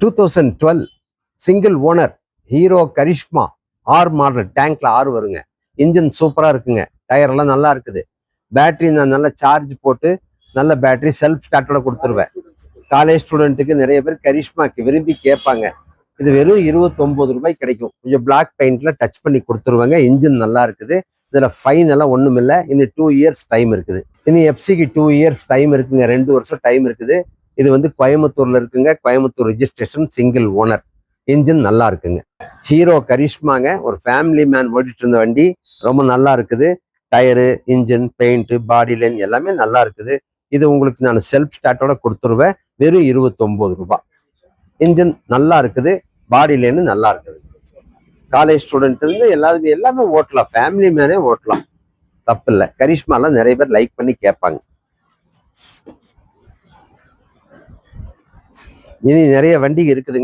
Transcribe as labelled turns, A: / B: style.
A: 2012 single owner Hero Karizma R model டேங்க்ல 6 வருங்க. Engine சூப்பரா இருக்குங்க. டயர் எல்லாம் நல்லா இருக்குது. பேட்டரி நான் நல்லா சார்ஜ் போட்டு நல்ல பேட்டரி செல்ஃப் ஸ்டார்டோட கொடுத்துருவேன். காலேஜ் ஸ்டூடெண்ட்டுக்கு நிறைய பேர் கரிஷ்மாக்கு விரும்பி கேட்பாங்க. இது வெறும் 29 ரூபாய் கிடைக்கும். கொஞ்சம் பிளாக் பெயிண்ட்ல டச் பண்ணி கொடுத்துருவாங்க. இன்ஜின் நல்லா இருக்குது. இதுல ஃபைன் எல்லாம் ஒண்ணும் இல்லை. இன்னும் 2 இயர்ஸ் டைம் இருக்குது. இனி எஃப்சிக்கு 2 இயர்ஸ் டைம் இருக்குங்க. 2 வருஷம் டைம் இருக்குது. இது வந்து கோயம்புத்தூர்ல இருக்குங்க. Coimbatore registration, single owner, engine நல்லா இருக்குங்க. ஹீரோ கரிஷ்மாங்க. ஒரு ஃபேமிலி மேன் ஓடிட்டு இருந்த வண்டி. ரொம்ப நல்லா இருக்குது. டயரு, இன்ஜின், பெயிண்ட், பாடி லைன் எல்லாமே நல்லா இருக்குது. இது உங்களுக்கு நான் செல்ஃப் ஸ்டார்டோட கொடுத்துருவேன். வெறும் 29 ரூபாய். இன்ஜின் நல்லா இருக்குது. பாடி லைன் நல்லா இருக்குது. காலேஜ் ஸ்டூடெண்ட் இருந்து எல்லாமே ஓட்டலாம். ஃபேமிலி மேனே ஓட்டலாம், தப்பு இல்லை. கரிஷ்மாலாம் நிறைய பேர் லைக் பண்ணி கேட்பாங்க. இனி நிறைய வண்டி இருக்குதுங்க.